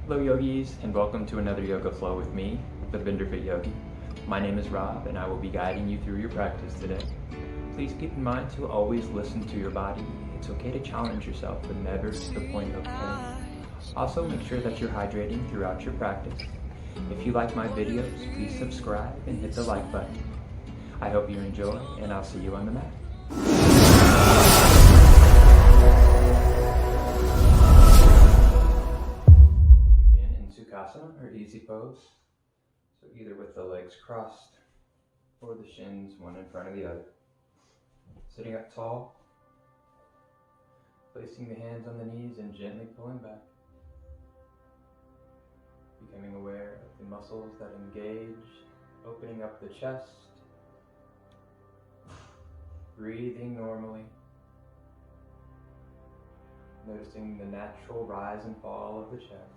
Hello yogis, and welcome to another yoga flow with me, the Fit Yogi. My name is Rob, and I will be guiding you through your practice today. Please keep in mind to always listen to your body. It's okay to challenge yourself, but never to the point of pain. Also, make sure that you're hydrating throughout your practice. If you like my videos, please subscribe and hit the like button. I hope you enjoy, and I'll see you on the mat. Asana, or easy pose. So either with the legs crossed or the shins one in front of the other. Sitting up tall, placing the hands on the knees and gently pulling back. Becoming aware of the muscles that engage, opening up the chest. Breathing normally. Noticing the natural rise and fall of the chest.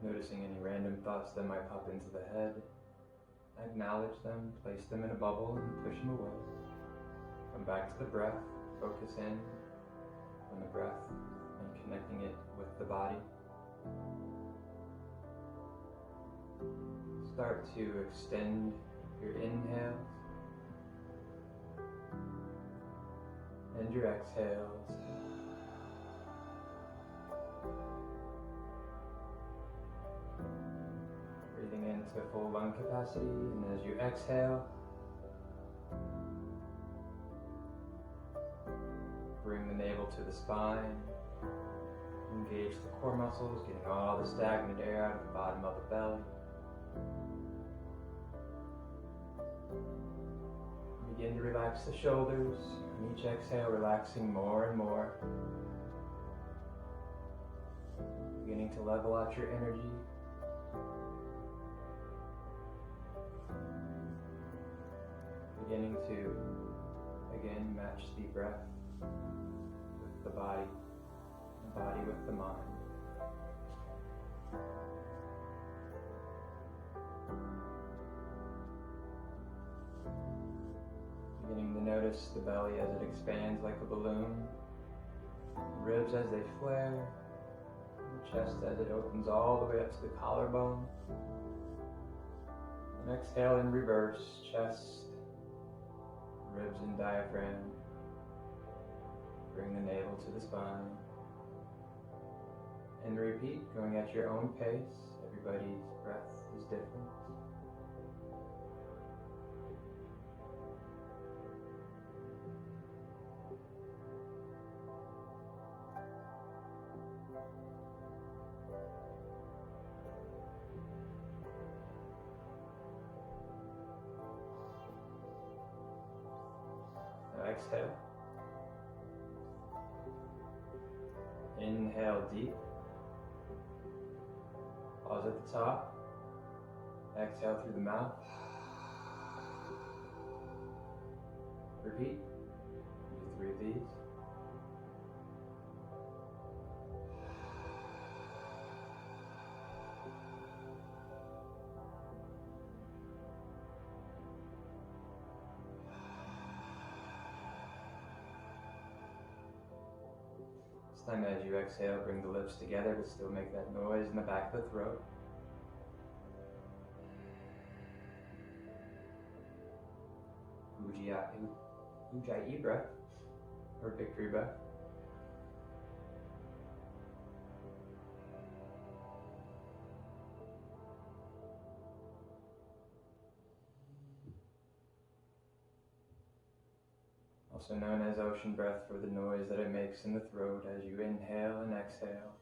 Noticing any random thoughts that might pop into the head, acknowledge them, place them in a bubble, and push them away. Come back to the breath, focus in on the breath and connecting it with the body. Start to extend your inhales and your exhales. Breathing into full lung capacity, and as you exhale, bring the navel to the spine, engage the core muscles, getting all the stagnant air out of the bottom of the belly. Begin to relax the shoulders, and each exhale relaxing more and more. Beginning to level out your energy. Beginning to, again, match the breath with the body with the mind. Beginning to notice the belly as it expands like a balloon, the ribs as they flare, the chest as it opens all the way up to the collarbone. And exhale in reverse, chest, ribs and diaphragm. Bring the navel to the spine. And repeat, going at your own pace. Everybody's breath is different. Now exhale. Inhale deep. Pause at the top. Exhale through the mouth. Repeat. Do 3 of these. Time as you exhale, bring the lips together, but still make that noise in the back of the throat. Ujjayi breath, or victory breath. Also known as ocean breath for the noise that it makes in the throat as you inhale and exhale.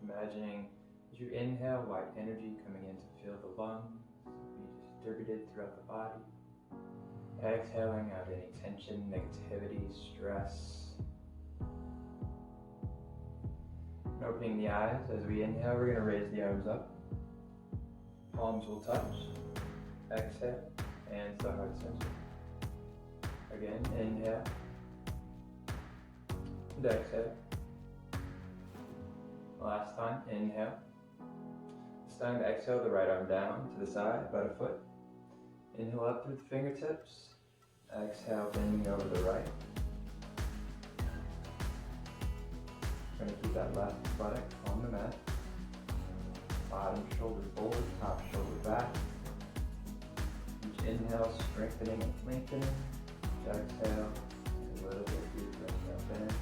Imagining as you inhale, white energy coming in to fill the lungs, be distributed throughout the body. Exhaling out any tension, negativity, stress. Opening the eyes. As we inhale, we're going to raise the arms up. Palms will touch. Exhale, hands to heart center. Again, inhale. And exhale. Last time, inhale. This time, exhale the right arm down to the side, about a foot. Inhale up through the fingertips. Exhale, bending over the right. We're going to keep that left buttock on the mat. Bottom shoulder forward, top shoulder back. Each inhale, strengthening and lengthening. Each exhale, a little bit deeper. Exhale, bend.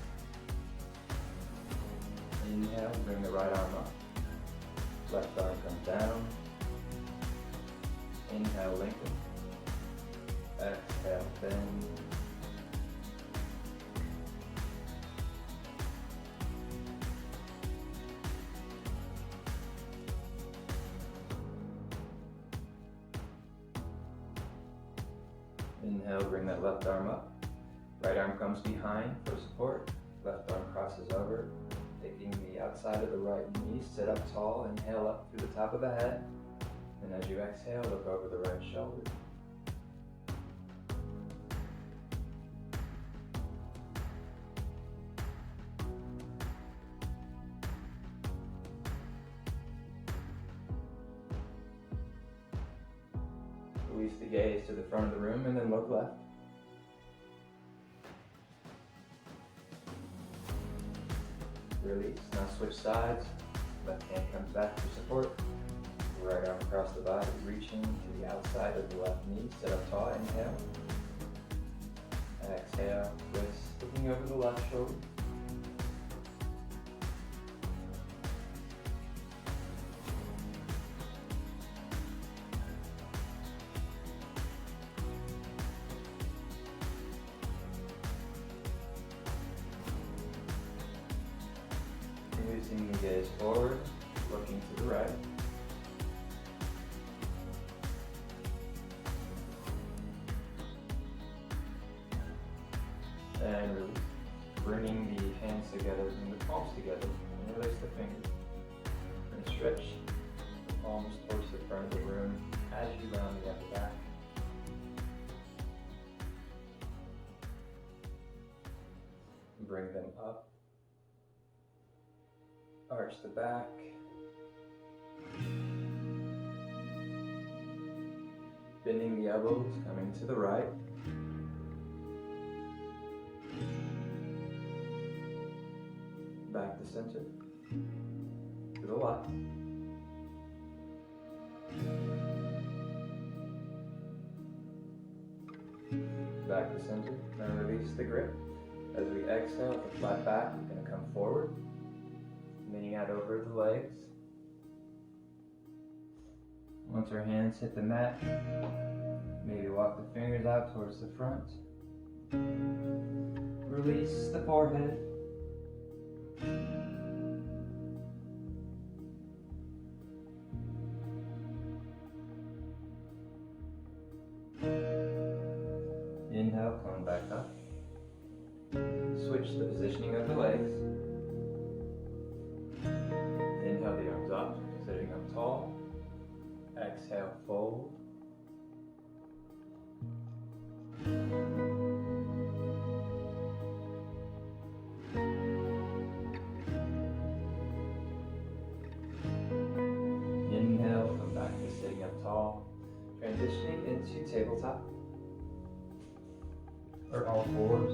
Inhale, bring the right arm up. Left arm comes down. Inhale, lengthen. Exhale, bend. Inhale, bring that left arm up. Right arm comes behind for support. Left arm crosses over. Taking the outside of the right knee, sit up tall. Inhale up through the top of the head. And as you exhale, look over the right shoulder. Release the gaze to the front of the room and then look left. Release. Now switch sides. Left hand comes back for support. Right arm across the body, reaching to the outside of the left knee. Sit up tall. Inhale. Exhale. Twist. Looking over the left shoulder. Releasing the gaze forward, looking to the right. And release. Bringing the hands together and the palms together. And release the fingers. And stretch the palms towards the front of the room as you round the upper back. Bring them up. Arch the back. Bending the elbows, coming to the right. Back to center. To the left. Back to center. Now release the grip. As we exhale, the flat back is going to come forward. Leaning out over the legs. Once our hands hit the mat, maybe walk the fingers out towards the front. Release the forehead. Inhale, come back up. Switch the positioning of the legs. Inhale the arms up, sitting up tall. Exhale, fold. Inhale, come back to sitting up tall. Transitioning into tabletop. Or all fours.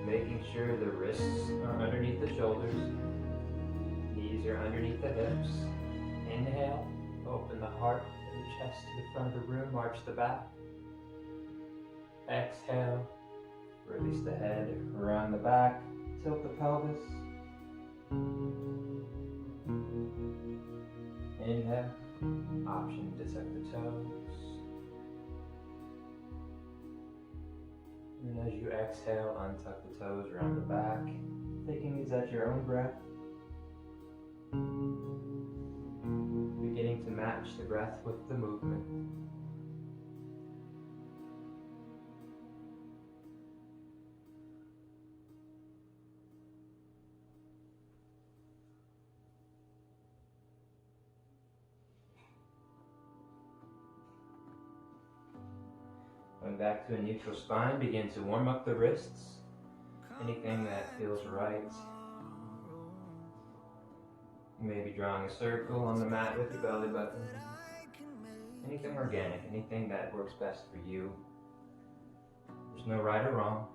Making sure the wrists are underneath the shoulders. Knees are underneath the hips. Inhale, open the heart and the chest to the front of the room, arch the back. Exhale, release the head around the back, tilt the pelvis. Inhale, option to tuck the toes. And as you exhale, untuck the toes around the back, taking these at your own breath. Beginning to match the breath with the movement. Coming back to a neutral spine, begin to warm up the wrists. Anything that feels right. You may be drawing a circle on the mat with your belly button. Anything organic, anything that works best for you. There's no right or wrong.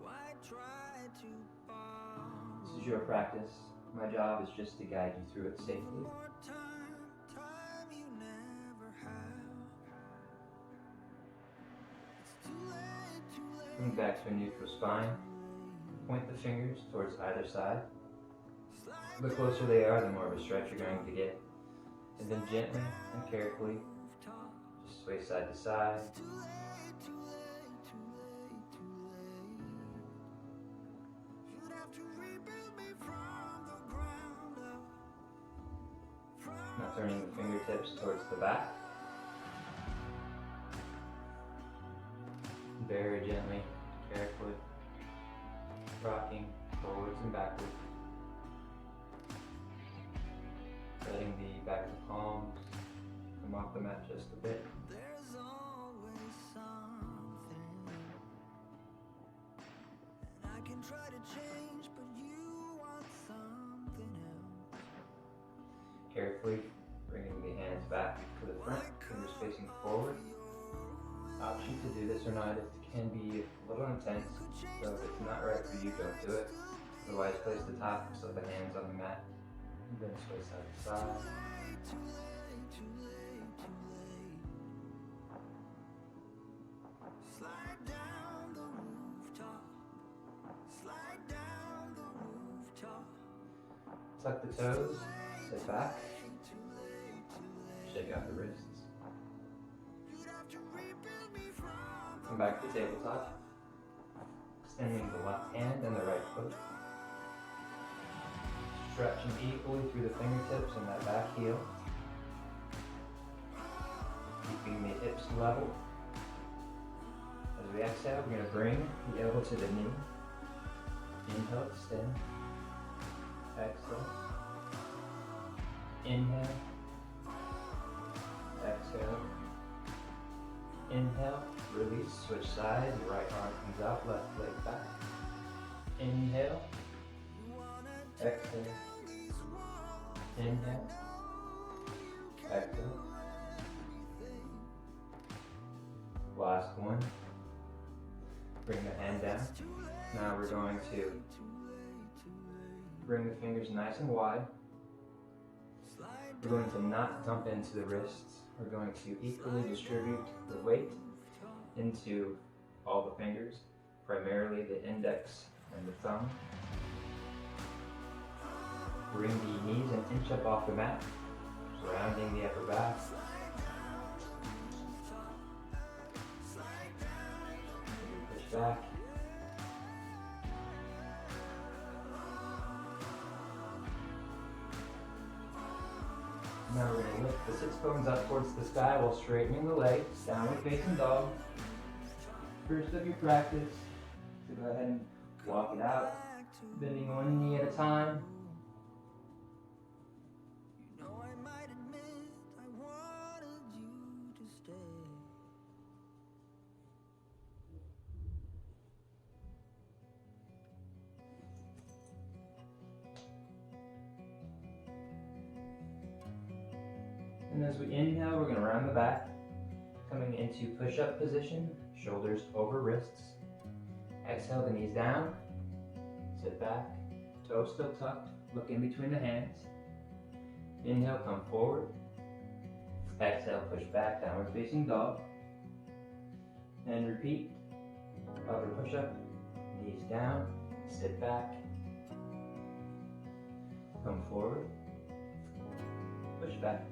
This is your practice. My job is just to guide you through it safely. Coming back to a neutral spine. Point the fingers towards either side. The closer they are, the more of a stretch you're going to get. And then gently and carefully, just sway side to side. Now turning the fingertips towards the back. Very gently, carefully, rocking forwards and backwards. Letting the back of the palms come off the mat just a bit. There's always something, and I can try to change, but you want something else. Carefully bringing the hands back to the front, fingers facing forward. Option to do this or not. It can be a little intense, so if it's not right for you, don't do it. Otherwise, place the tops of the hands on the mat, and then sway side to side. Slide down the rooftop. Slide down the rooftop. Tuck the toes, sit back, shake out the wrists. Come back to tabletop, extending the left hand and the right foot. Stretching equally through the fingertips and that back heel. Keeping the hips level. As we exhale, we're going to bring the elbow to the knee. Inhale, extend. Exhale. Inhale. Exhale. Inhale, release, switch sides, right arm comes out, left leg back. Inhale, exhale, inhale, exhale. Last one. Bring the hand down. Now we're going to bring the fingers nice and wide. We're going to not dump into the wrists. We're going to equally distribute the weight into all the fingers, primarily the index and the thumb. Bring the knees an inch up off the mat, surrounding the upper back. Push back. Now we're going to lift the sits bones up towards the sky while straightening the legs, downward facing dog. First of your practice, so go ahead and walk it out, bending one knee at a time. You know I might admit I wanted you to stay. And as we inhale, we're going to round the back, coming into push-up position, shoulders over wrists. Exhale, the knees down, sit back, toes still tucked, look in between the hands. Inhale, come forward. Exhale, push back, downward facing dog. And repeat, upper push-up, knees down, sit back, come forward, push back.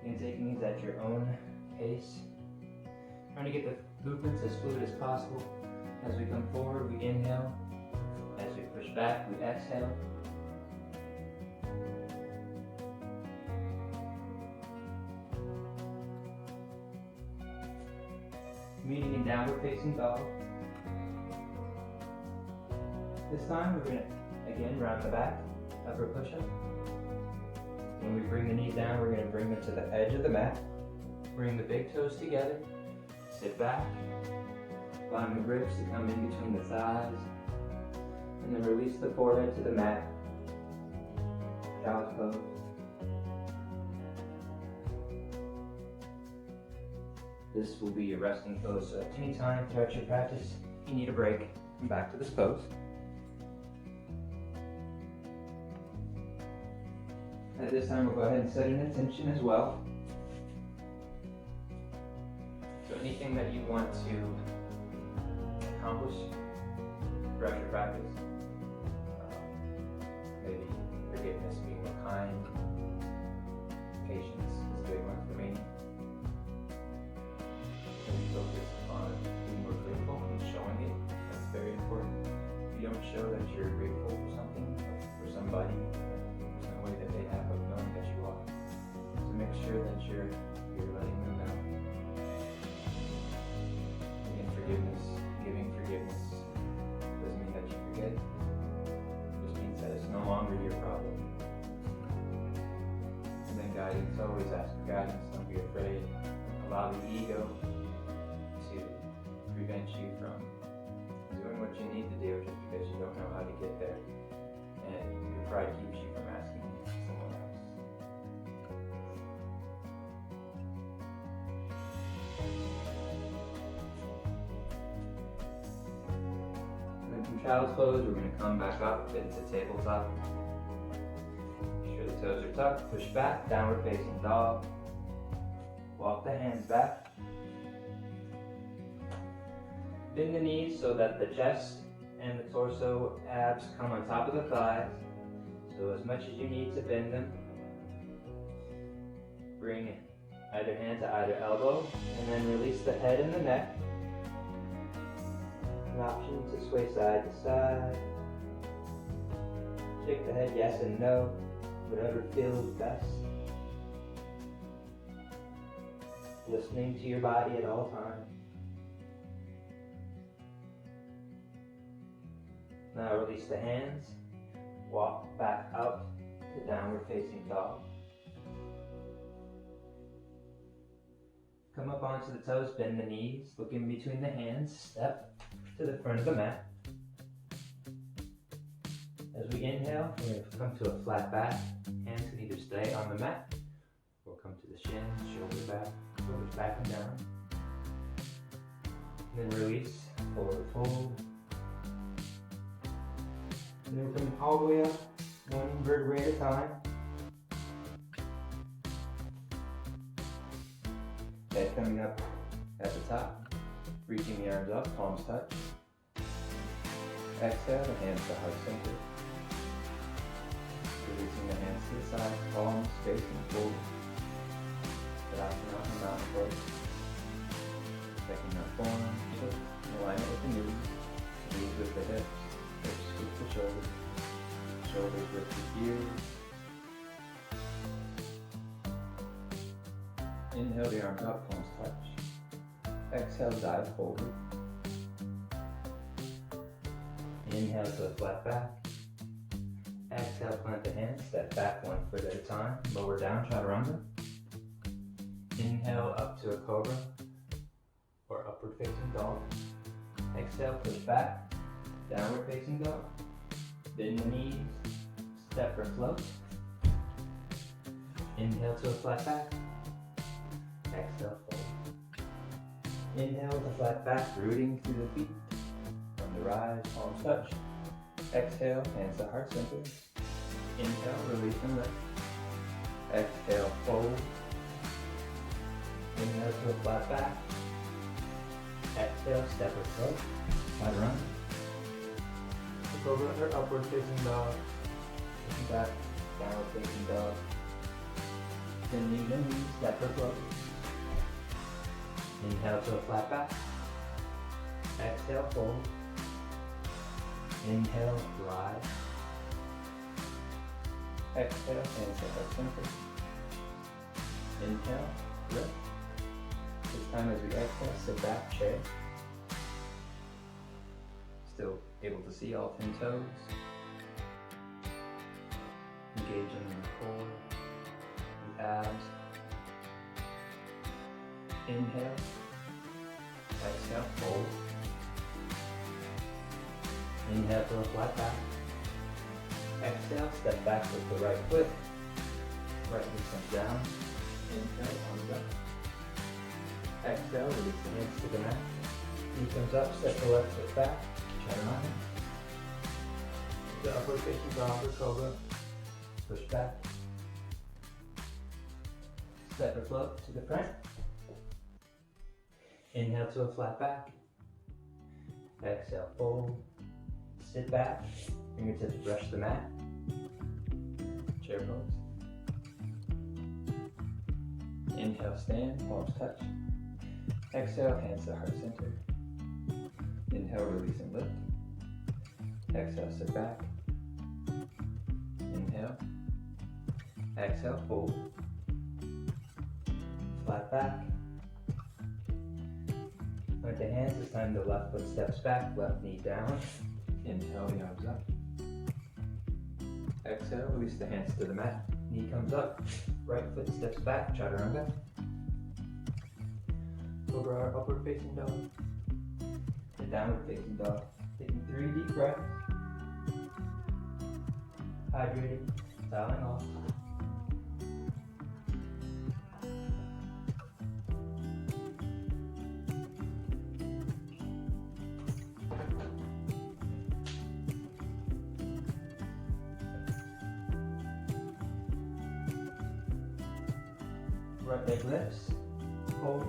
You can take these at your own pace. Trying to get the movements as fluid as possible. As we come forward, we inhale. As we push back, we exhale. Meeting in downward facing dog. This time we're going to again round the back, upper push-up. When we bring the knees down, we're going to bring them to the edge of the mat. Bring the big toes together. sit back. Find the ribs to come in between the thighs. And then release the forehead to the mat. Child's pose. This will be your resting pose, so at any time throughout your practice, you need a break, come back to this pose. At this time, we'll go ahead and set an intention as well. So anything that you want to accomplish throughout your practice, maybe forgiveness, being more kind, patience is a big one for me. Maybe focus on being more grateful and showing it. That's very important. If you don't show that you're grateful for something, for somebody, there's no way that they have of knowing that you are. So make sure that you're letting them know. Again, forgiveness, giving forgiveness doesn't mean that you forget. It just means that it's no longer your problem. And then guidance, always ask for guidance, don't be afraid. Allow the ego to prevent you from doing what you need to do just because you don't know how to get there. And your pride keeps you from asking someone else. And then from child's pose, we're going to come back up into tabletop. Make sure the toes are tucked, push back, downward facing dog. Walk the hands back. Bend the knees so that the chest and the torso abs come on top of the thighs. So as much as you need to bend them, bring either hand to either elbow, and then release the head and the neck. An option to sway side to side. Shake the head yes and no, whatever feels best. Listening to your body at all times. Now release the hands, walk back out to downward facing dog. Come up onto the toes, bend the knees, look in between the hands, step to the front of the mat. As we inhale, we're going to come to a flat back. Hands can either stay on the mat or come to the shins, shoulders back and down. And then release, forward fold. And then come all the way up, one vertebrae at a time. Head coming up at the top, reaching the arms up, palms touch. Exhale, the hands to heart center. Releasing the hands to the side, palms facing forward. Asana and mountain pose. Checking our form, foot in alignment with the knees with the hips, hips with the shoulders, shoulders with the ears. Inhale the arms up, palms touch. Exhale, dive forward. Inhale to a flat back. Exhale, plant the hands, step back 1 foot at a time, lower down, chaturanga. Inhale up to a cobra or upward facing dog. Exhale, push back, downward facing dog. Bend the knees, step or float. Inhale to a flat back. Exhale, fold. Inhale with a flat back, rooting through the feet. From the rise, palms touch. Exhale, hands to heart center. Inhale, release and lift. Exhale, fold. Inhale to a flat back. Exhale, step or float. Chaturanga. Cobra or upward facing dog. Pushing back, downward facing dog. Bending the knees, step or float. Inhale to a flat back. Exhale, fold. Inhale, rise. Exhale, hands to heart center. Inhale, lift. This time as we exhale, sit back, chair. Still able to see all 10 toes. Engaging in the core, the abs. Inhale. Exhale, fold. Inhale to a flat back. Exhale, step back with the right foot. Right knee comes down. Inhale, arms up. Exhale, release the hands to the mat. Knee comes up, step the left foot back. Chaturanga. The upward facing dog or cobra. Push back. Step or float to the front. Inhale to a flat back. Exhale, fold. Sit back. Fingertips brush the mat. Chair pose. Inhale, stand, palms touch. Exhale, hands to heart center. Inhale, release and lift. Exhale, sit back. Inhale. Exhale, fold. Flat back. With the hands, this time the left foot steps back, left knee down. Inhale, the arms up. Exhale, release the hands to the mat. Knee comes up, right foot steps back, chaturanga. Cobra or upward facing dog. The downward facing dog. Taking 3 deep breaths. Hydrating, toweling off. Right leg lifts, hold.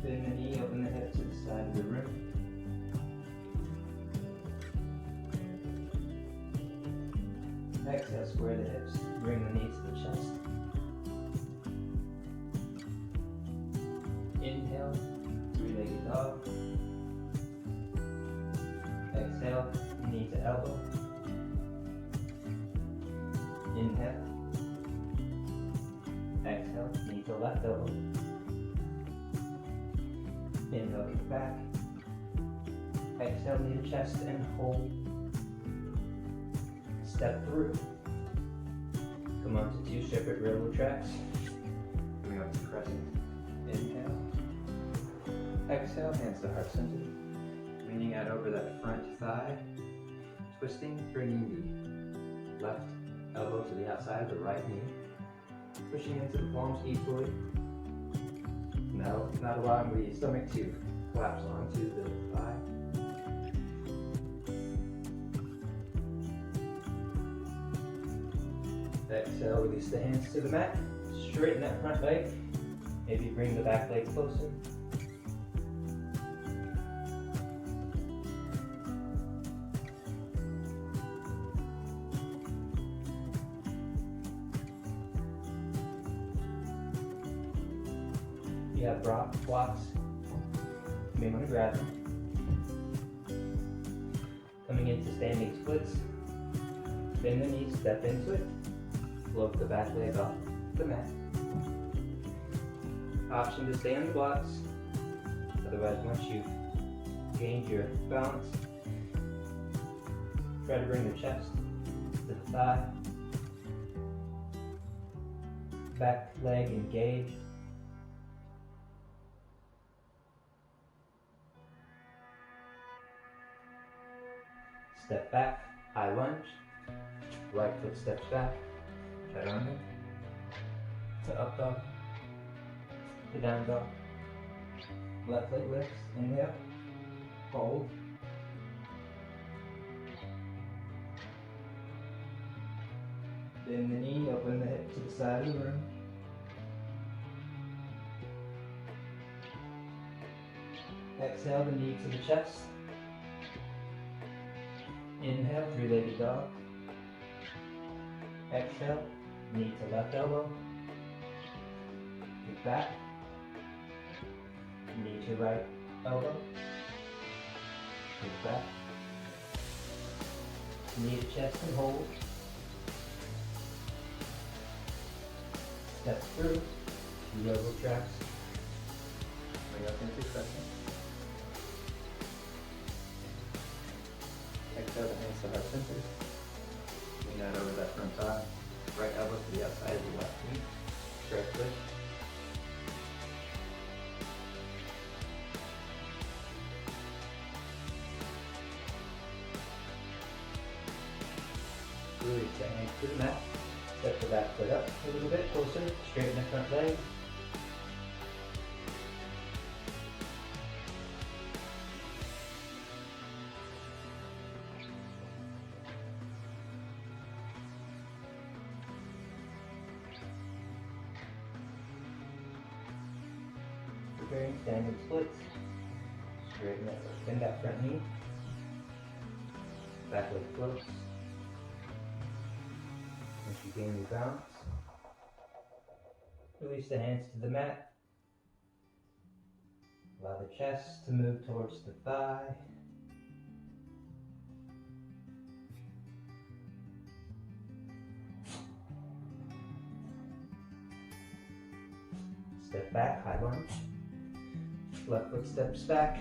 Bend the knee, open the hip to the side of the room. Exhale, square the hips, bring the knee to the chest. Inhale, 3-legged dog. Exhale, knee to elbow. Inhale. Exhale, knee to left elbow. Inhale, kick back. Exhale, knee to chest and hold. Step through. Come on to 2 separate railroad tracks. Coming up to crescent. Inhale. Exhale, hands to heart center. Leaning out over that front thigh. Twisting, bringing the left elbow to the outside of the right knee. Pushing into the palms equally. No, not allowing the stomach to collapse onto the thigh. Exhale, release the hands to the mat. Straighten that front leg. Maybe bring the back leg closer. If you have blocks, you may want to grab them. Coming into standing splits. Bend the knees, step into it. Float the back leg off the mat. Option to stay on the blocks. Otherwise, once you've gained your balance, try to bring the chest to the thigh. Back leg engaged. Step back, high lunge. Right foot steps back. Chaturanga. To up dog. To down dog. Left leg lifts. Inhale. Hold. Bend the knee, open the hip to the side of the room. Exhale the knee to the chest. Inhale, 3-legged dog. Exhale, knee to left elbow. Kick back. Knee to right elbow. Kick back. Knee to chest and hold. Step through. Yoga tracks. Bring up into crescent. Exhale the hands to heart center. Lean out over that front thigh. Right elbow to the outside of the left knee. Straight foot. to the mat. Step the back foot up a little bit closer, straighten the front leg. Preparing standing splits. Straighten that, bend that front knee. Back leg floats. Once you gain your balance, release the hands to the mat. Allow the chest to move towards the thigh. Step back, high lunge. Left foot steps back.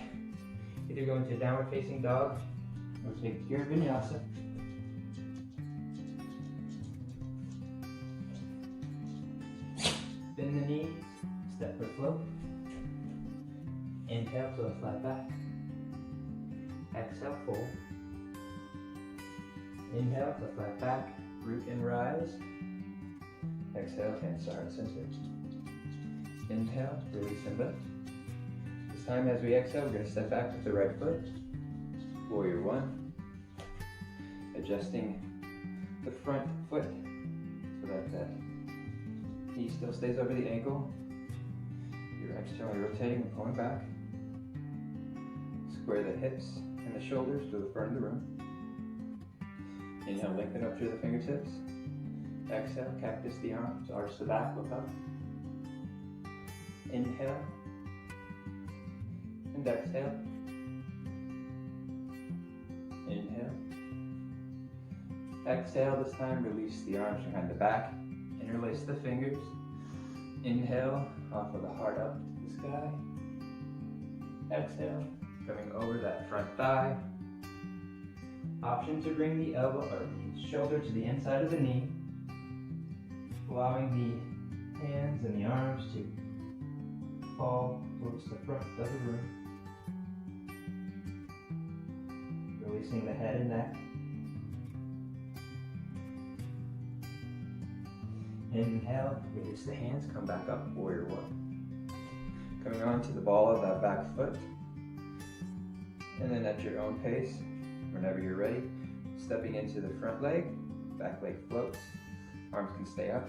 Either go into downward facing dog or take your vinyasa. Bend the knees, step foot float. Inhale to a flat back. Exhale, fold. Inhale to flat back, root and rise. Exhale, hands to heart center. Inhale, release and lift. This time as we exhale, we're going to step back with the right foot. Warrior one. Adjusting the front foot so that that knee still stays over the ankle. You're externally rotating and pulling back. Square the hips and the shoulders to the front of the room. Inhale, lengthen up through the fingertips. Exhale, cactus the arms, arch the back, look up. Inhale and exhale. Inhale. Exhale, this time release the arms behind the back. Interlace the fingers. Inhale, offer the heart up to the sky. Exhale, coming over that front thigh. Option to bring the elbow or the shoulder to the inside of the knee, allowing the hands and the arms to fall towards the front of the room. Releasing the head and neck. Inhale, release the hands, come back up, warrior one. Coming on to the ball of that back foot. And then at your own pace, whenever you're ready, stepping into the front leg, back leg floats, arms can stay up.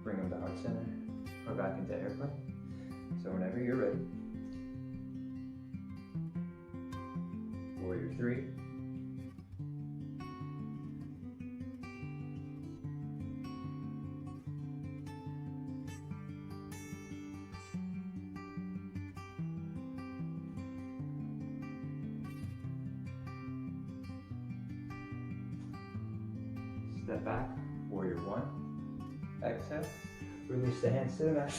Bring them to heart center or back into airplane. So whenever you're ready. Warrior three. Step back, warrior one. Exhale, release the hands to the mat.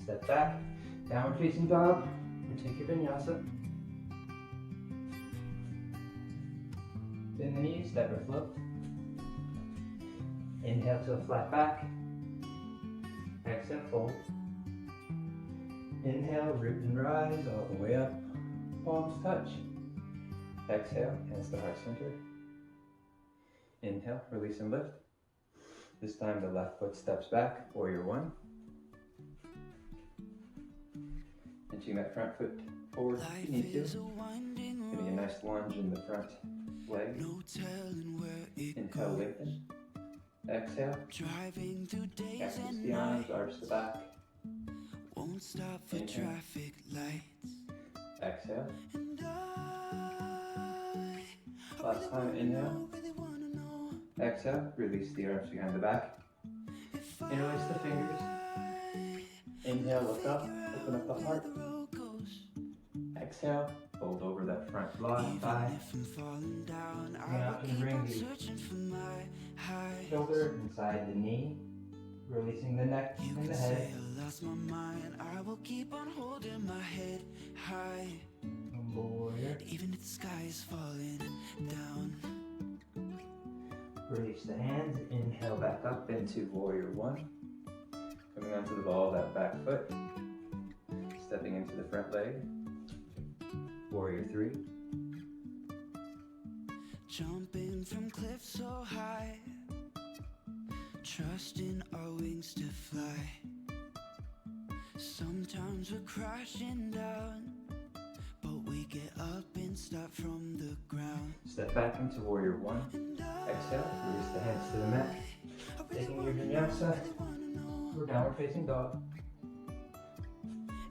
Step back, downward facing dog, or take your vinyasa. Bend the knees, step or float. Inhale to a flat back. Exhale, fold. Inhale, root and rise all the way up. Palms touch. Exhale, hands to heart center. Inhale, release and lift. This time the left foot steps back, warrior one. Inching that front foot forward if you need to. Getting a nice lunge in the front leg. Inhale, lengthen. Exhale. Cactus the arms, arch the back. Inhale. Exhale. Last time, inhale. Exhale, release the arms behind the back. Interlace the fingers. Inhale, look up, open up the heart. Exhale, fold over that front thigh. And out and bring the shoulder inside the knee, releasing the neck and the head. Warrior. Even if the sky is falling down. Release the hands, inhale back up into warrior one. Coming onto the ball of that back foot. Stepping into the front leg. Warrior three. Jumping from cliffs so high. trusting our wings to fly. Sometimes we're crashing down, but we get up and start from the ground. Step back into warrior one. Exhale, release the hands to the mat. Taking your vinyasa, or downward facing dog.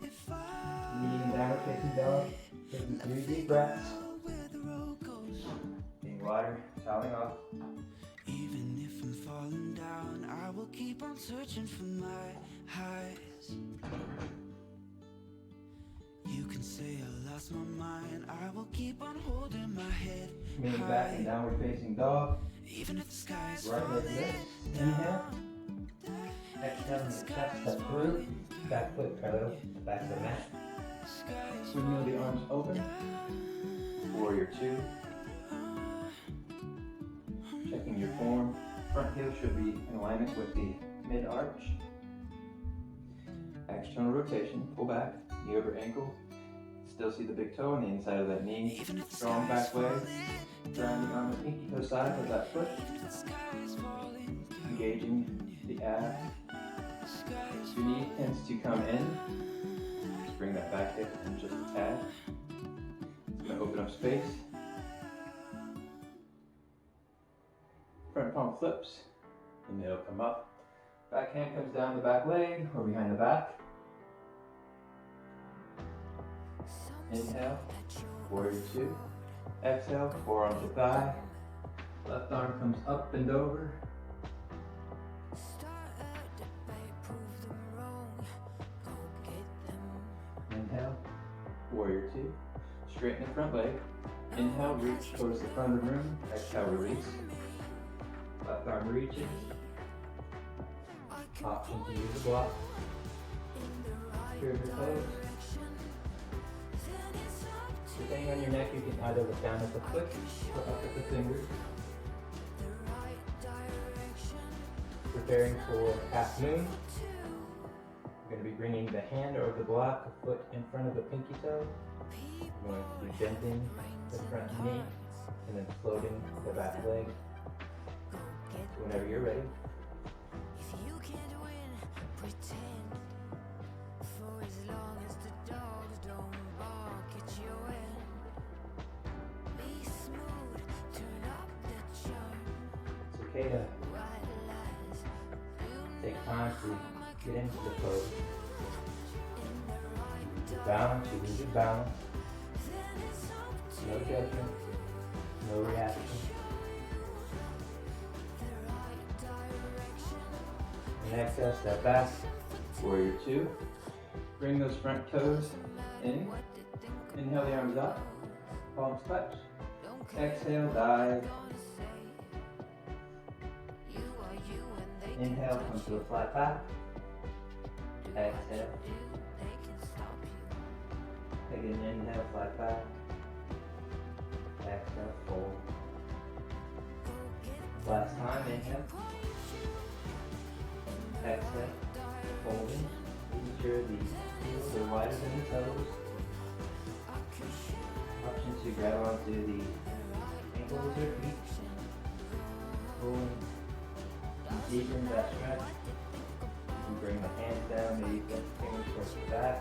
Kneeling downward facing dog. Taking 3 deep breaths. Getting water, toweling off. Even if I'm falling down, I will keep on searching for my highs. You can say I lost my mind, I will keep on holding my head Kneeling back in downward facing dog. even if the sky's Right leg lifts. Inhale. Exhale, and step through. Back foot parallel to the back of the mat. Windmill the arms open. Warrior two. Checking your form. Front heel should be in alignment with the mid-arch. External rotation. Pull back. Knee over ankle. Still see the big toe on the inside of that knee. Strong back leg. Grounding on the pinky toe side of that foot. Engaging the abs. Your knee tends to come in. Just bring that back hip in just a tad. It's going to open up space. Front palm flips. Inhale, come up. Back hand comes down the back leg or behind the back. Inhale, warrior two. Exhale, forearm to thigh. Left arm comes up and over. Inhale, warrior two. Straighten the front leg. Inhale, reach towards the front of the room. Exhale, release. Left arm reaches. Option to use the block. Curve your toes. Depending on your neck, you can either look down at the foot or up at the fingers. Preparing for half moon. You're going to be bringing the hand over the block, a foot in front of the pinky toe. You're going to be bending the front knee and then floating the back leg. So whenever you're ready. It's okay to take time to get into the pose. You balance, you lose your balance. No judgment, no reaction. And exhale, step back, warrior two. Bring those front toes in. Inhale the arms up, palms touch. Exhale, dive. Inhale, come to a flat back. Exhale. Again, inhale, flat back. Exhale, fold. Last time, inhale. Exhale, folding. Making sure the heels are wider than the toes. Option to grab onto the ankles or feet. Pulling deeper into that stretch. You can bring the hands down, maybe get the fingers towards the back.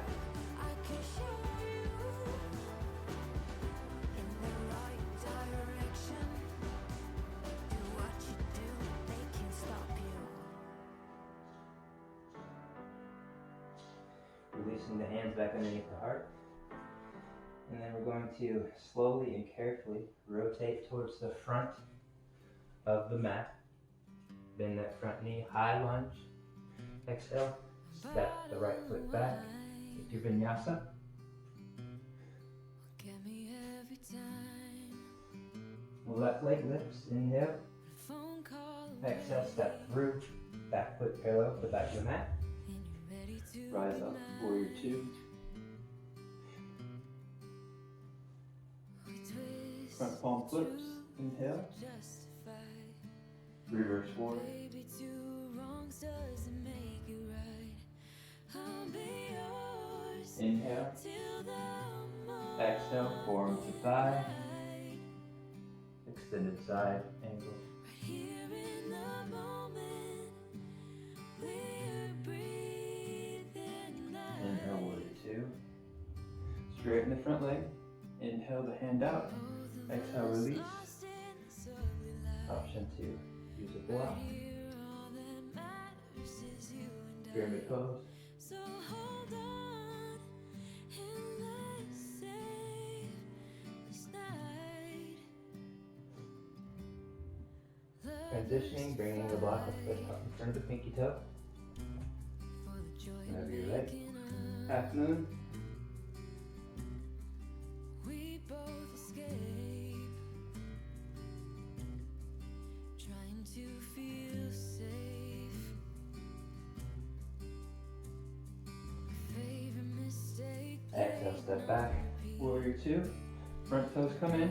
Releasing the hands back underneath the heart. And then we're going to slowly and carefully rotate towards the front of the mat. Bend that front knee, high lunge. Exhale, step the right foot back. Get your vinyasa. Left leg lifts, inhale. Exhale, step through. Back foot parallel to the back of the mat. Rise up, warrior two. Front palm flips, inhale. Reverse forward. Inhale. Exhale, forearm to thigh. Extended side angle. Straighten the front leg. Inhale the hand out. Exhale, release. Option 2, use a block. Pyramid pose. Transitioning, bringing the block up in front of the pinky toe. Whenever you're ready. Half moon. We both escape, trying to feel safe. Favorite mistake. Exhale, step back. Warrior 2. Front toes come in.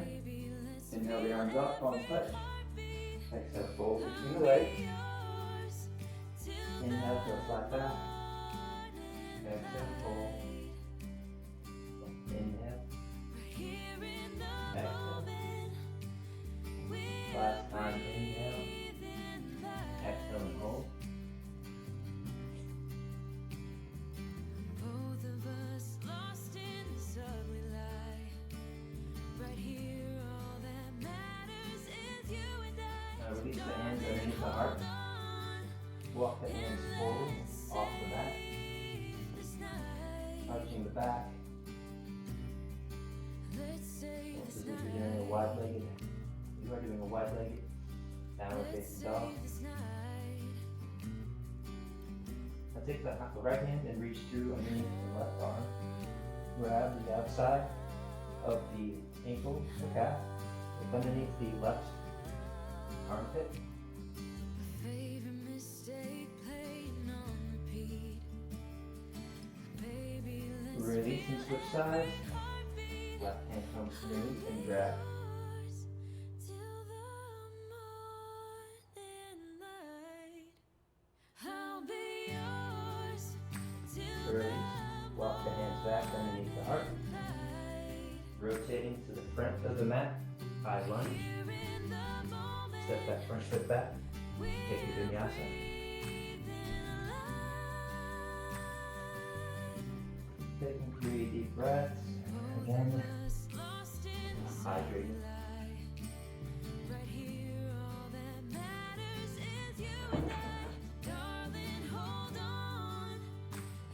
Inhale the arms up, palms touch. Exhale, fold between the legs. Inhale, go flat back. Exhale, fold. Inhale. Exhale. Last time, inhale. Exhale and hold. Both of us lost in this ugly lie. Right here, all that matters is you and I. Now release the hands underneath the heart. Walk the hands forward, off the mat. Touching the back. This is if you're doing a wide-legged, you are doing a wide-legged downward facing dog. Now take the right hand and reach through underneath the left arm. Grab the outside of the ankle, the calf, underneath the left armpit. Favorite mistake playing on repeat. Baby, let's Release and switch sides. Left hand comes through and grab. till the morning light. I'll be yours till Release. Walk the hands back underneath the heart. Rotating to the front of the mat. High lunge. Step that front foot back. Take your vinyasa. Taking 3 deep breaths. Again, hydrating. right here, all that matters is you and I. Darling, hold on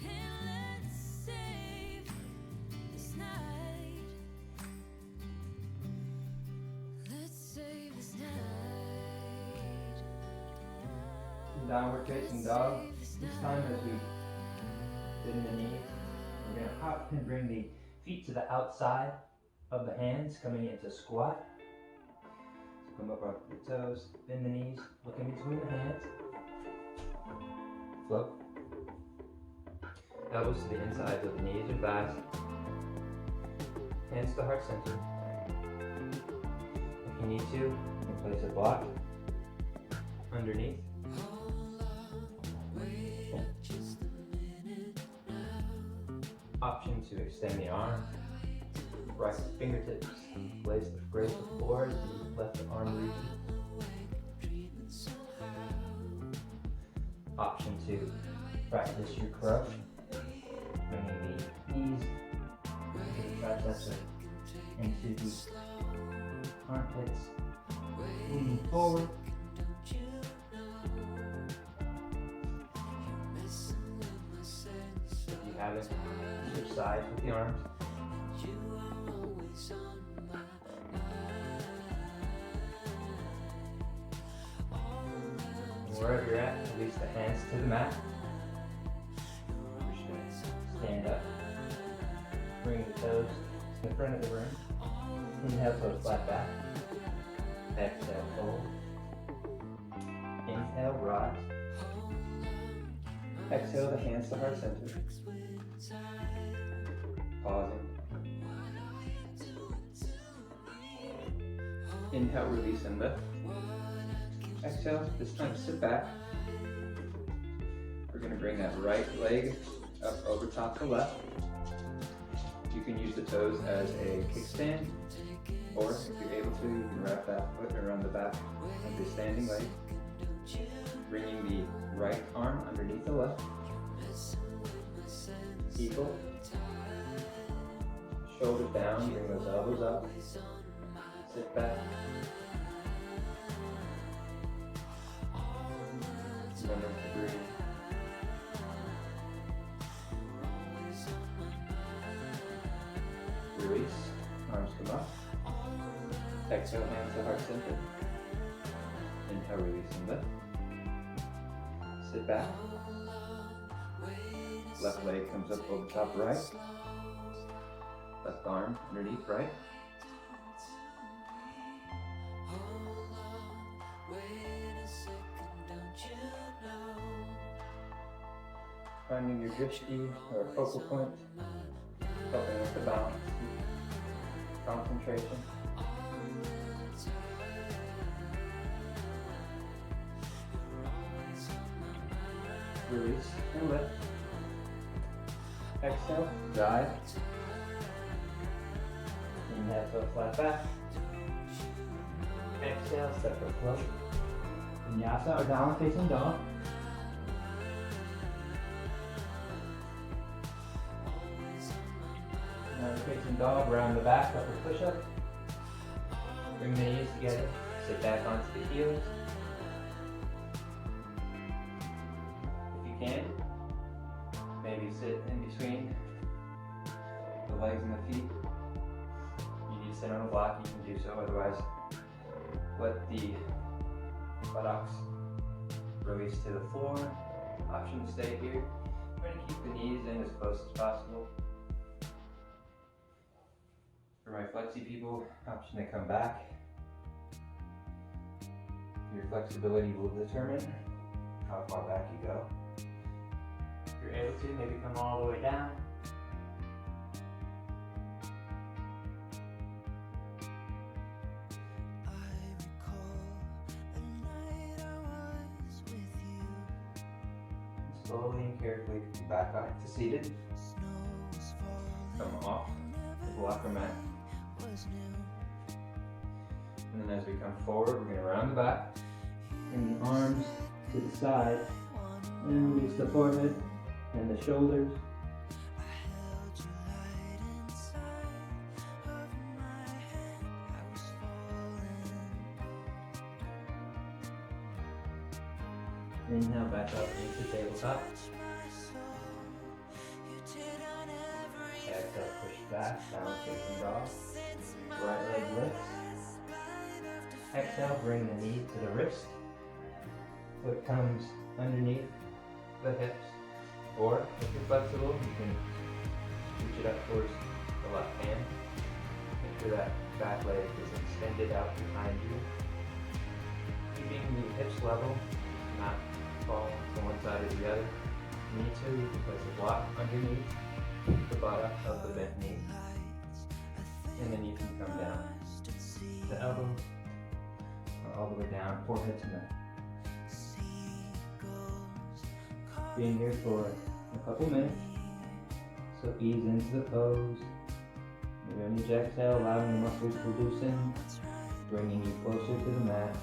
and let's save this night. Let's save this night. Downward facing dog. This time as we bend the knees, we're going to hop and bring the feet to the outside of the hands, coming into squat. So come up off the toes, bend the knees, look in between the hands. Float. Elbows to the insides of the knees or thighs. Hands to heart center. If you need to, you can place a block underneath. Option to extend the arm. Right fingertips grace the floor as the left arm reaches. Option 2, practice your crutch. Bringing the knees into the tricep into the armpits. Leaning forward. If you haven't, switch sides with the arms. Wherever you're at, release the hands to the mat. Stand up. Bring the toes to the front of the room. Inhale, toes flat back. Exhale, fold. Inhale, rise. Exhale, the hands to heart center. Pausing. Inhale, release and lift. Exhale, this time sit back. We're going to bring that right leg up over top the left. You can use the toes as a kickstand, or if you're able to, you can wrap that foot around the back of the standing leg. Bringing the right arm underneath the left. Eagle. shoulders down, bring those elbows up. Sit back. Remember to breathe. Release, arms come up. Exhale, hands to heart center. Inhale, release and lift. Sit back. Left leg comes up over top right. Left arm underneath right. Finding your drishti or focal point, helping with the balance, concentration. Release and lift. Exhale, dive. Inhale, so flat back. Exhale, separate float. Vinyasa or downward facing dog. Downward facing dog, round the back, upper push up. Bring the knees together, sit back onto the heels. If you can, maybe sit in between the legs and the feet. You need to sit on a block, you can do so, otherwise let the buttocks release to the floor. Option to stay here. Try to keep the knees in as close as possible. For my flexi people, option to come back. Your flexibility will determine how far back you go. If you're able to, maybe come all the way down. Slowly and carefully back up to seated. Come off the blocker mat. And then as we come forward, we're going to round the back. Bring the arms to the side. And release the forehead and the shoulders. Inhale back up into tabletop. Exhale, push back, downward facing dog. Right leg lifts. Exhale, bring the knee to the wrist. Foot comes underneath the hips. Or, if you're flexible, you can reach it up towards the left hand. Make sure that back leg is extended out behind you. Keeping the hips level, not fall to one side or the other. If you need to, you can place a block underneath the bottom of the bent knee. And then you can come down the elbow, or all the way down, forehead to neck. Being here for a couple minutes, so ease into the pose. Maybe on each exhale, allowing the muscles to loosen, bringing you closer to the mat.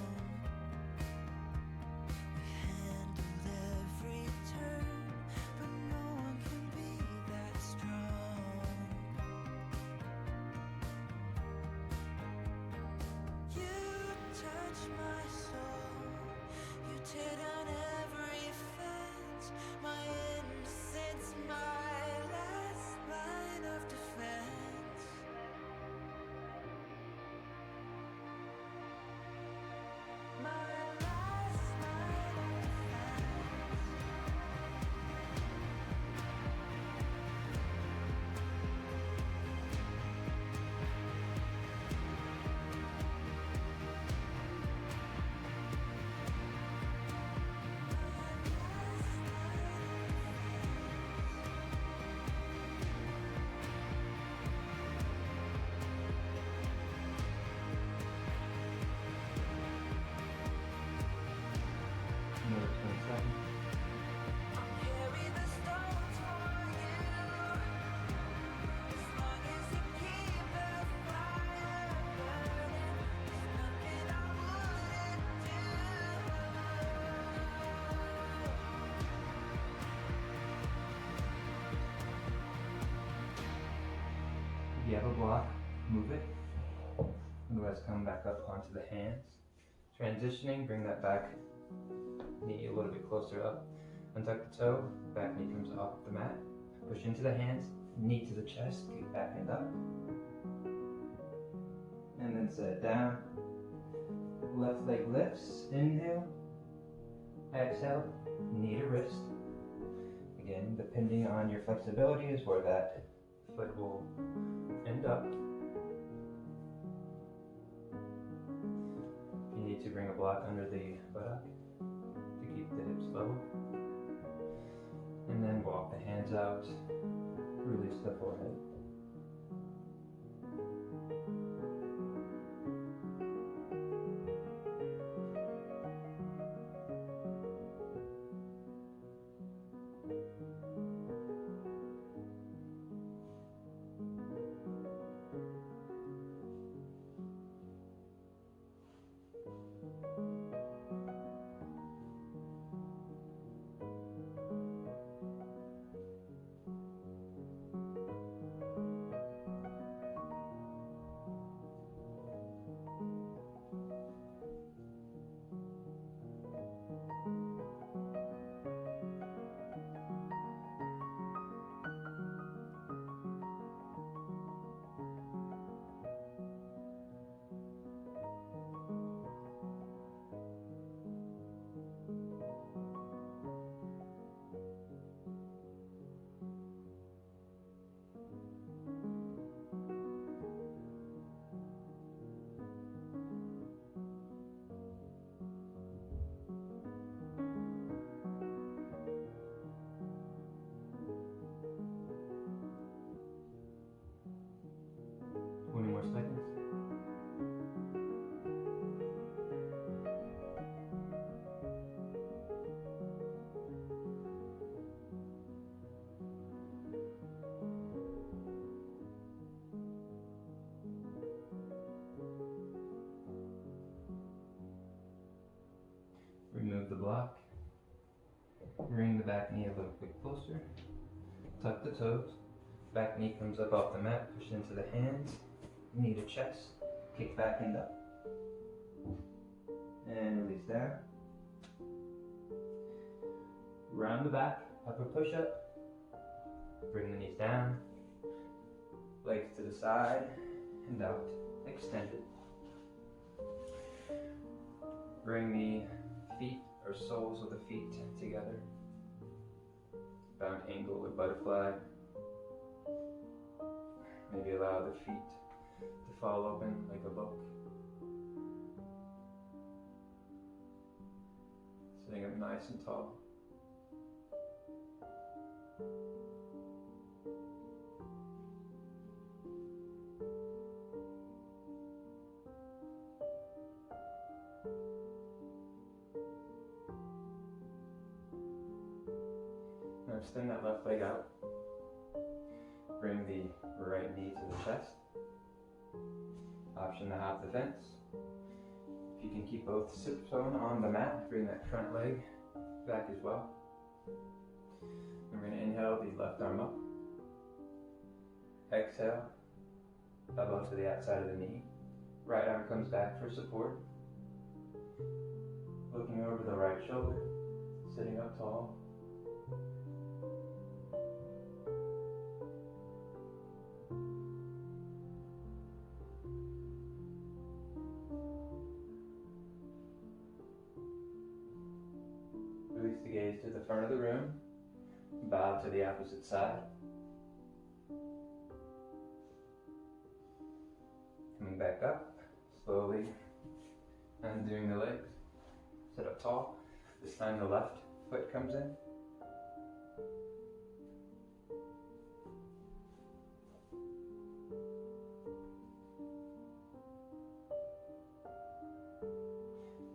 have a block, move it. Otherwise, come back up onto the hands. Transitioning, bring that back knee a little bit closer up. Untuck the toe, back knee comes off the mat. Push into the hands, knee to the chest, kick back and up. And then set down. Left leg lifts, inhale. Exhale, knee to wrist. Again, depending on your flexibility is where that foot will end up. You need to bring a block under the buttock to keep the hips level. And then walk the hands out, release the forehead. More seconds. Remove the block. Bring the back knee a little bit closer. Tuck the toes. Back knee comes up off the mat. Push into the hands. Knee to chest, kick back and up, and release down. Round the back, upper push up, bring the knees down, legs to the side and out, extended. Bring the feet or soles of the feet together, bound angle or butterfly. Maybe allow the feet to fall open like a book. Sitting up nice and tall. Now extend that left leg out. Bring the right knee to the chest. Option to hop the fence. If you can keep both sit bone on the mat, bring that front leg back as well. We're going to inhale the left arm up. Exhale, elbow to the outside of the knee. Right arm comes back for support. Looking over the right shoulder, sitting up tall. Release the gaze to the front of the room. Bow to the opposite side. Coming back up, slowly undoing the legs. Sit up tall. This time the left foot comes in.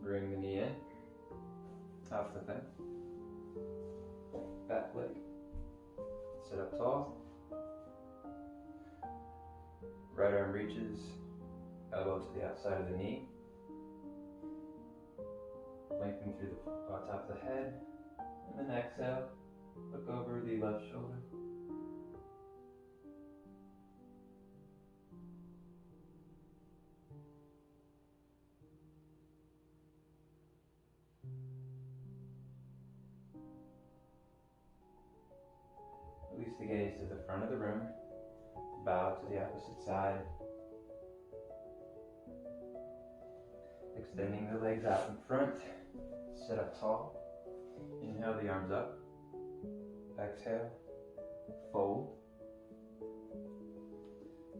Bring the knee in, off the fence. Back leg. Sit up tall. Right arm reaches, elbow to the outside of the knee. Lengthen through the top of the head. And then exhale, look over the left shoulder. the gaze to the front of the room. Bow to the opposite side. Extending the legs out in front. Sit up tall. Inhale the arms up. Exhale. Fold.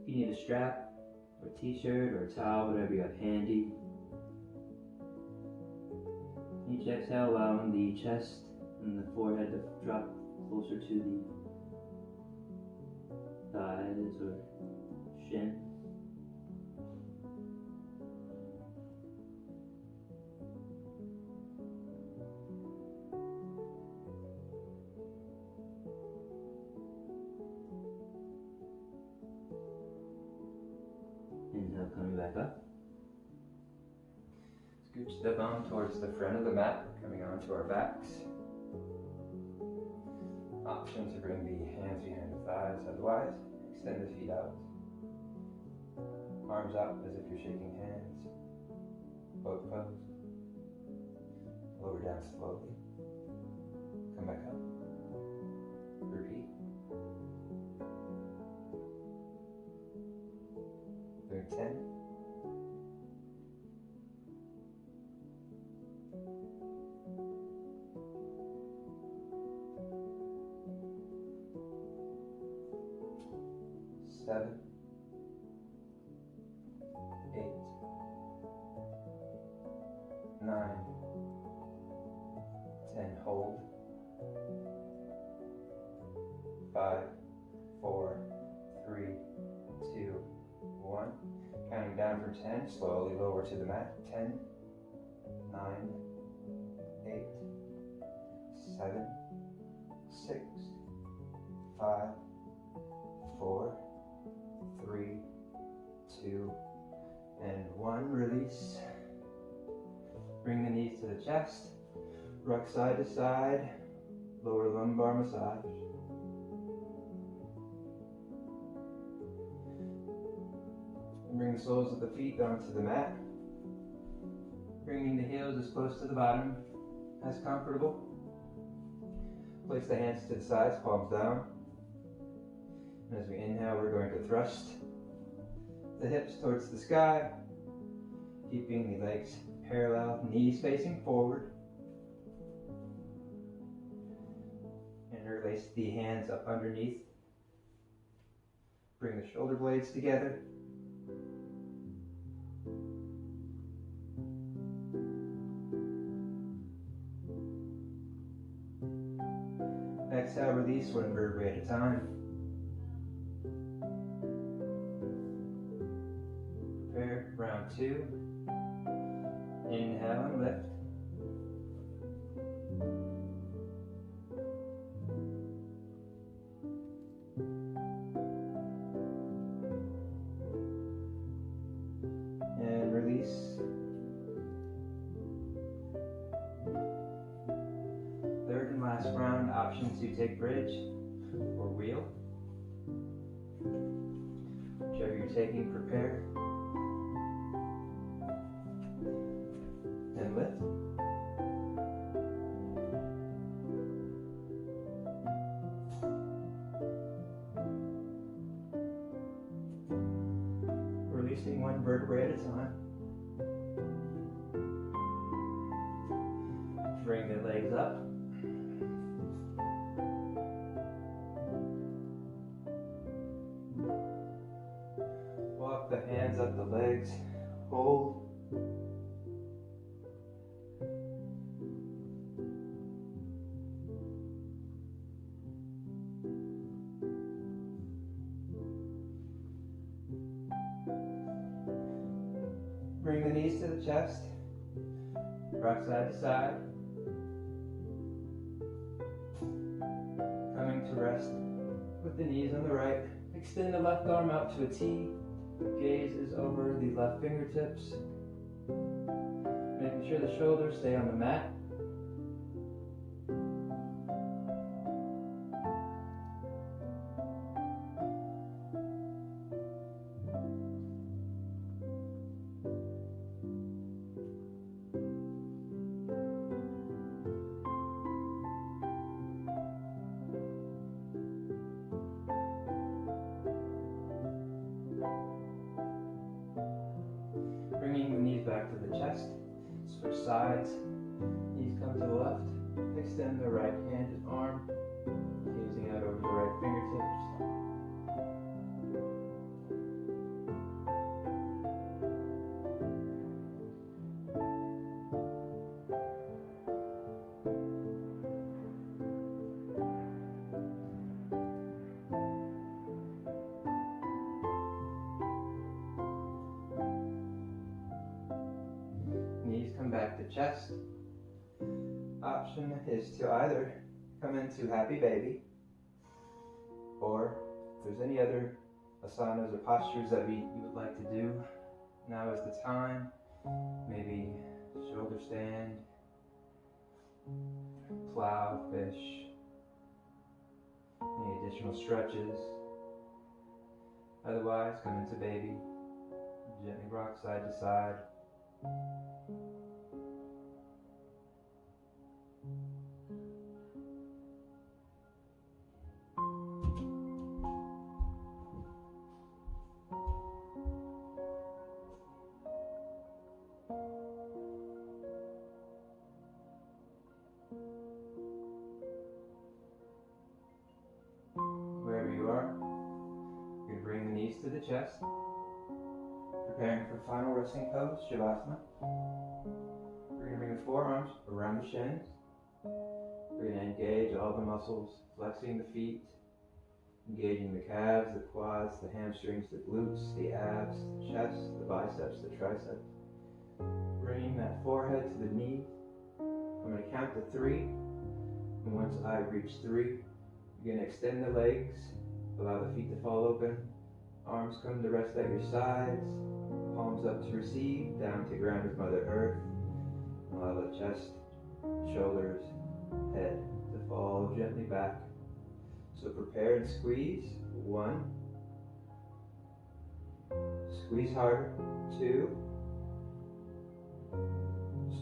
If you need a strap, or a t-shirt, or a towel, whatever you have handy. Each exhale allowing the chest and the forehead to drop closer to the thighs or shin. Inhale, coming back up. Scooch the bum towards the front of the mat, coming onto our backs. Option to bring the hands behind the thighs, otherwise, extend the feet out. Arms out as if you're shaking hands. Boat pose. Lower down slowly. Come back up. Repeat. Doing 10. 7, 8, 9, 10. Hold. 5, 4, 3, 2, 1. Counting down from 10, slowly lower to the mat. 10, 9, 8, 7, 6, 5, 4, 3, 2, and 1. Release. Bring the knees to the chest. Rock side to side. Lower lumbar massage. And bring the soles of the feet onto the mat. Bringing the heels as close to the bottom as comfortable. Place the hands to the sides, palms down. And as we inhale, we're going to thrust the hips towards the sky, keeping the legs parallel, knees facing forward. Interlace the hands up underneath. Bring the shoulder blades together. Exhale, release one vertebrae at a time. Prepare, round 2. Inhale and lift. And release. Third and last round, option to take bridge or wheel. Whichever you're taking, prepare. And lift. Releasing one vertebrae at a time. Bring the legs up. Walk the hands up the legs. Hold. Bring the knees to the chest. Rock side to side. Coming to rest with the knees on the right. Extend the left arm out to a T. Gaze is over the left fingertips. Making sure the shoulders stay on the mat. knees back to the chest. Switch sides. Knees come to the left. Extend the right hand and arm, gazing out over the right fingertips. Knees come back to chest. Option is to either come into happy baby, or if there's any other asanas or postures that you would like to do, now is the time. Maybe shoulder stand, plow, fish, any additional stretches. Otherwise, come into baby, gently rock side to side. Wherever you are, you're going to bring the knees to the chest, preparing for final resting pose, Shavasana. We're going to bring the forearms around the shins. We're going to engage all the muscles, flexing the feet, engaging the calves, the quads, the hamstrings, the glutes, the abs, the chest, the biceps, the triceps. Bringing that forehead to the knee. I'm going to count to 3, and once I reach 3, you're going to extend the legs, allow the feet to fall open, arms come to rest at your sides, palms up to receive, down to ground with Mother Earth. Allow the chest, shoulders, head to fall gently back. So prepare and squeeze. 1. Squeeze harder. 2.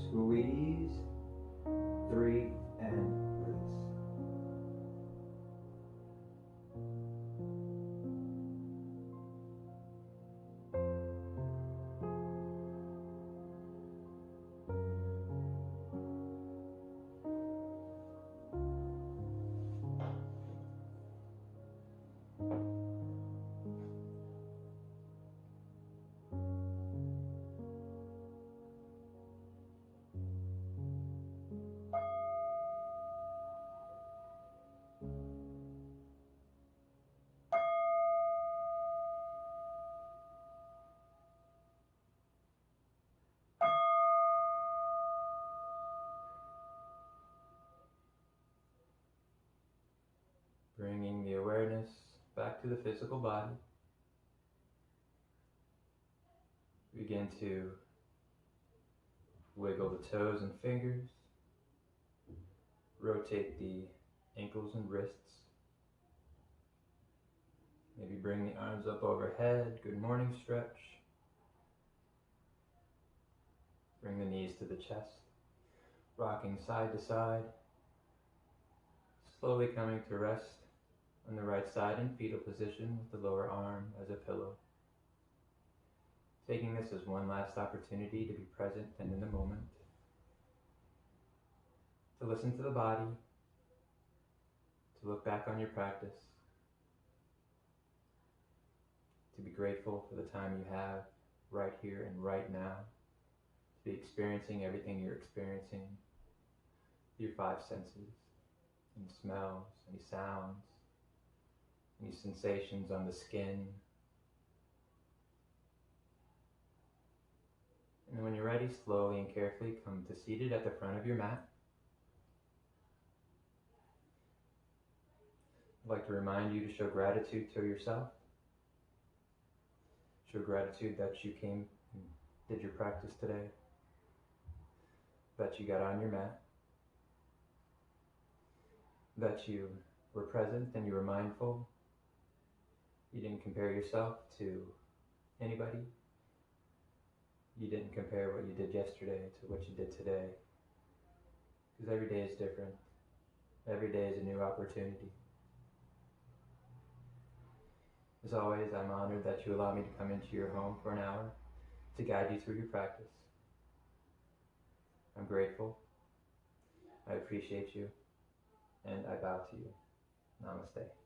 Squeeze. 3, and release. Bringing the awareness back to the physical body. Begin to wiggle the toes and fingers. Rotate the ankles and wrists. Maybe bring the arms up overhead. Good morning stretch. Bring the knees to the chest. Rocking side to side. Slowly coming to rest on the right side in fetal position with the lower arm as a pillow. Taking this as one last opportunity to be present and in the moment. To listen to the body. To look back on your practice. To be grateful for the time you have right here and right now. To be experiencing everything you're experiencing. Your 5 senses. Any smells, any sounds, any sensations on the skin. And when you're ready, slowly and carefully come to seated at the front of your mat. I'd like to remind you to show gratitude to yourself. Show gratitude that you came and did your practice today. That you got on your mat. That you were present and you were mindful. You didn't compare yourself to anybody. You didn't compare what you did yesterday to what you did today. Because every day is different. Every day is a new opportunity. As always, I'm honored that you allow me to come into your home for an hour to guide you through your practice. I'm grateful. I appreciate you. And I bow to you. Namaste.